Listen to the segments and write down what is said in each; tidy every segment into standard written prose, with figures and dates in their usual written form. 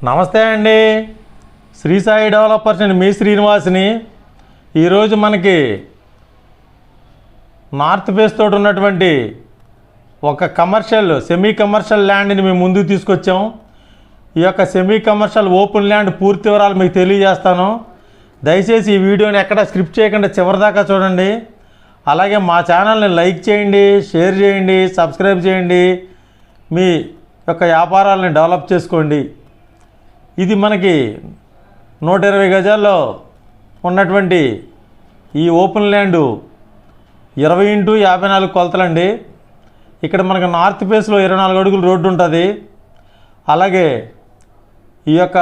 నమస్తే అండి. శ్రీ సాయి డెవలపర్స్ అండి, మీ శ్రీనివాస్ని. ఈరోజు మనకి నార్త్ ఫేస్ తోటి ఉన్నటువంటి ఒక సెమీ కమర్షియల్ ల్యాండ్ని మేము ముందుకు తీసుకొచ్చాం. ఈ యొక్క సెమీ కమర్షియల్ ఓపెన్ ల్యాండ్ పూర్తి వివరాలు మీకు తెలియజేస్తాను. దయచేసి ఈ వీడియోని ఎక్కడ స్క్రిప్ట్ చేయకుండా చివరిదాకా చూడండి. అలాగే మా ఛానల్ని లైక్ చేయండి, షేర్ చేయండి, సబ్స్క్రైబ్ చేయండి. మీ యొక్క వ్యాపారాలని డెవలప్ చేసుకోండి. ఇది మనకి 120 గజాల్లో ఉన్నటువంటి ఈ ఓపెన్ ల్యాండు 20x54 కొలతలండి. ఇక్కడ మనకు నార్త్ ఫేస్లో 24 అడుగులు రోడ్డు ఉంటుంది. అలాగే ఈ యొక్క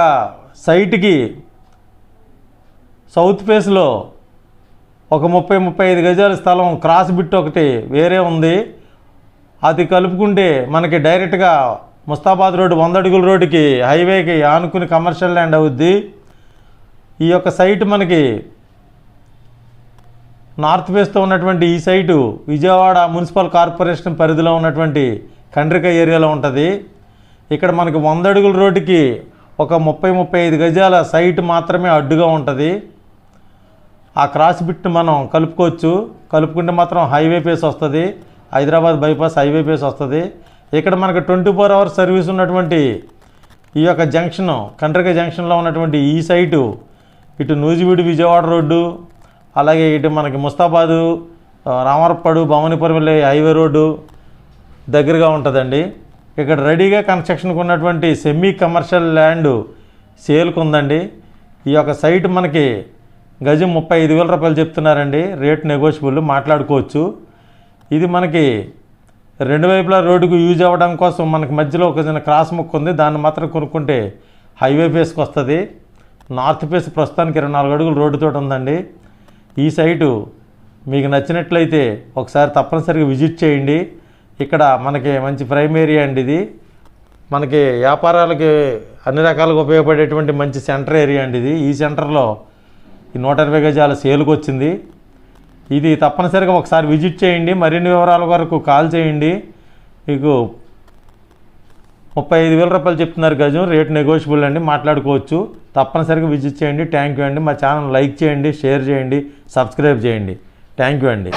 సైట్కి సౌత్ ఫేస్లో ఒక 30-35 గజాల స్థలం క్రాస్ బిట్ ఒకటి వేరే ఉంది. అది కలుపుకుంటే మనకి డైరెక్ట్గా ముస్తాబాద్ రోడ్డు 100 అడుగుల రోడ్డుకి హైవేకి ఆనుకుని కమర్షియల్ ల్యాండ్ అవుద్ది. ఈ యొక్క సైట్ మనకి నార్త్ ఫేస్తో ఉన్నటువంటి ఈ సైటు విజయవాడ మున్సిపల్ కార్పొరేషన్ పరిధిలో ఉన్నటువంటి కండ్రిక ఏరియాలో ఉంటుంది. ఇక్కడ మనకి 100 అడుగుల రోడ్డుకి ఒక 30-35 గజాల సైట్ మాత్రమే అడ్డుగా ఉంటుంది. ఆ క్రాస్ బిట్ మనం కలుపుకుంటే మాత్రం హైవే ఫేస్ వస్తుంది. హైదరాబాద్ బైపాస్ హైవే ఫేస్ వస్తుంది. ఇక్కడ మనకు 24 అవర్స్ సర్వీస్ ఉన్నటువంటి ఈ యొక్క జంక్షన్, కండ్రిక జంక్షన్లో ఉన్నటువంటి ఈ సైటు ఇటు నూజివీడు విజయవాడ రోడ్డు, అలాగే ఇటు మనకి ముస్తాబాదు, రామరపాడు, భవానీపురం వెళ్ళే హైవే రోడ్డు దగ్గరగా ఉంటుందండి. ఇక్కడ రెడీగా కన్స్ట్రక్షన్కి ఉన్నటువంటి సెమీ కమర్షియల్ ల్యాండ్ సేల్కి ఉందండి. ఈ యొక్క సైట్ మనకి గజం 35,000 రూపాయలు చెప్తున్నారండి. రేట్ నెగోషియబుల్, మాట్లాడుకోవచ్చు. ఇది మనకి రెండు వైపులా రోడ్డుకు యూజ్ అవ్వడం కోసం మనకి మధ్యలో ఒక చిన్న క్రాస్ ముక్క ఉంది. దాన్ని మాత్రం కొనుక్కుంటే హైవే ఫేస్కి వస్తుంది. నార్త్ ఫేస్ ప్రస్తుతానికి 24 అడుగులు రోడ్డుతో ఉందండి. ఈ సైటు మీకు నచ్చినట్లయితే ఒకసారి తప్పనిసరిగా విజిట్ చేయండి. ఇక్కడ మనకి మంచి ప్రైమ్ ఏరియా అండి. ఇది మనకి వ్యాపారాలకి అన్ని రకాలుగా ఉపయోగపడేటువంటి మంచి సెంటర్ ఏరియా అండి. ఇది ఈ సెంటర్లో ఈ 120 గజాల సేల్కి వచ్చింది. ఇది తప్పనిసరిగా ఒకసారి విజిట్ చేయండి. మరిన్ని వివరాల వరకు కాల్ చేయండి. మీకు 35,000 రూపాయలు చెప్తున్నారు గజం. రేట్ నెగోషియబుల్ అండి, మాట్లాడుకోవచ్చు. తప్పనిసరిగా విజిట్ చేయండి. థ్యాంక్ యూ అండి. మా ఛానల్ లైక్ చేయండి, షేర్ చేయండి, సబ్స్క్రైబ్ చేయండి. థ్యాంక్ యూ అండి.